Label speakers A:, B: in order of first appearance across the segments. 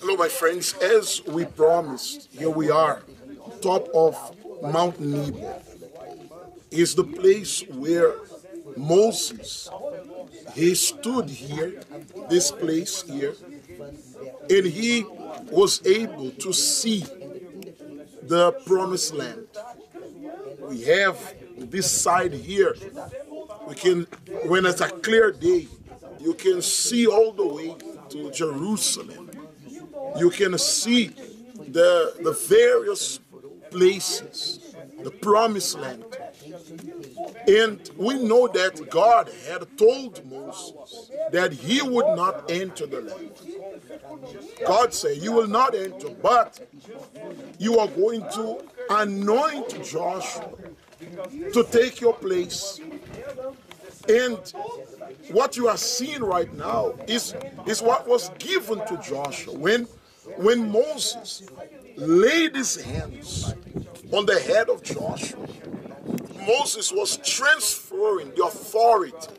A: Hello, my friends. As we promised, here we are, top of Mount Nebo. Is the place where Moses, he stood here, this place here, and he was able to see the promised land. We have this side here. We can, when it's a clear day, you can see all the way to Jerusalem. You can see the various places, the promised land. And we know that God had told Moses that he would not enter the land. God said, you will not enter, but you are going to anoint Joshua to take your place. And what you are seeing right now is what was given to Joshua. When Moses laid his hands on the head of Joshua, Moses was transferring the authority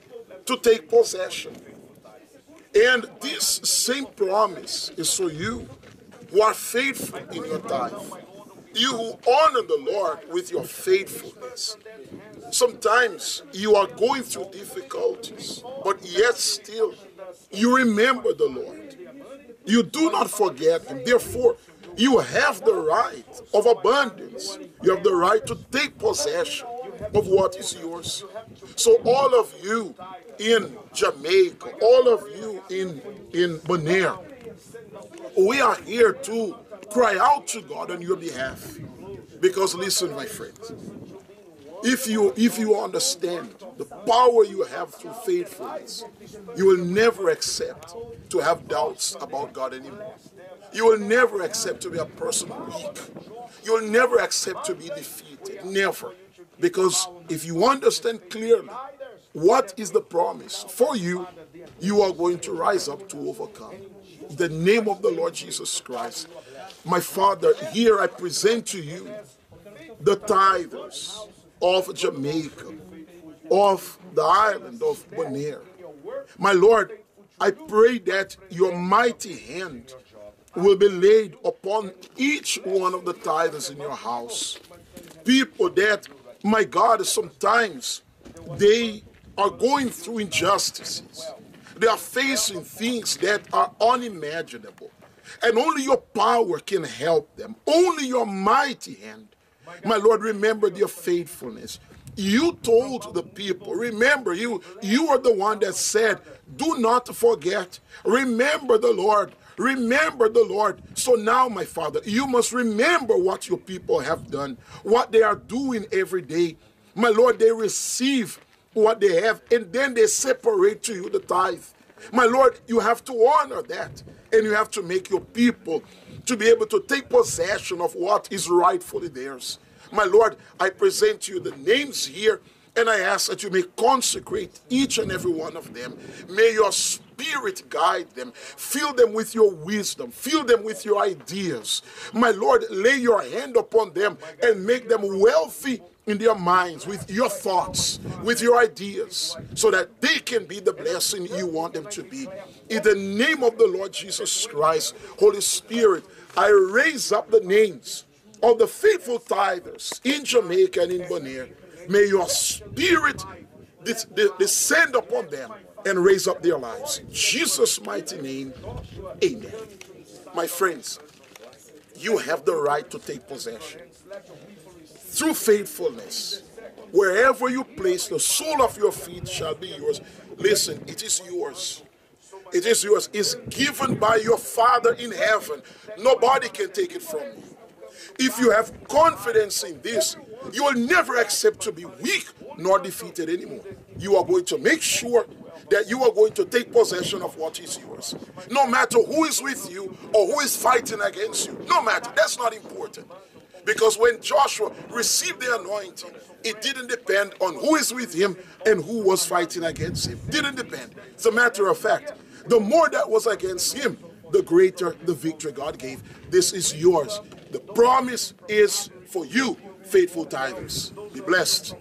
A: to take possession. And this same promise is for you who are faithful in your tithe. You who honor the Lord with your faithfulness. Sometimes you are going through difficulties, but yet still you remember the Lord. You do not forget Him. Therefore, you have the right of abundance. You have the right to take possession of what is yours. So all of you in Jamaica, all of you in Bonaire, we are here to cry out to God on your behalf. Because listen, my friends, if you understand the power you have through faithfulness, you will never accept to have doubts about God anymore. You will never accept to be a person weak. You will never accept to be defeated. Never. Because if you understand clearly what is the promise for you, you are going to rise up to overcome. In the name of the Lord Jesus Christ, my Father, here I present to you the tithers of Jamaica, of the island of Bonaire. My Lord, I pray that your mighty hand will be laid upon each one of the tithers in your house. People that, my God, sometimes they are going through injustices. They are facing things that are unimaginable. And only your power can help them. Only your mighty hand. My Lord, remember their faithfulness. You told the people, remember, you are the one that said, do not forget. Remember the Lord. Remember the Lord. So now, my Father, you must remember what your people have done, what they are doing every day. My Lord, they receive what they have, and then they separate to you the tithe. My Lord, you have to honor that, and you have to make your people to be able to take possession of what is rightfully theirs. My Lord, I present to you the names here, and I ask that you may consecrate each and every one of them. May your Spirit guide them. Fill them with your wisdom. Fill them with your ideas. My Lord, lay your hand upon them and make them wealthy in their minds with your thoughts, with your ideas, so that they can be the blessing you want them to be. In the name of the Lord Jesus Christ, Holy Spirit, I raise up the names of the faithful tithers in Jamaica and in Bonaire. May your Spirit descend upon them and raise up their lives. In Jesus' mighty name, amen. My friends, you have the right to take possession. Through faithfulness, wherever you place, the sole of your feet shall be yours. Listen, it is yours. It is yours. It's given by your Father in heaven. Nobody can take it from you. If you have confidence in this, you will never accept to be weak nor defeated anymore. You are going to make sure that you are going to take possession of what is yours. No matter who is with you or who is fighting against you. No matter. That's not important. Because when Joshua received the anointing, it didn't depend on who is with him and who was fighting against him. It didn't depend. As a matter of fact, the more that was against him, the greater the victory God gave. This is yours. The promise is for you, faithful tithers. Be blessed.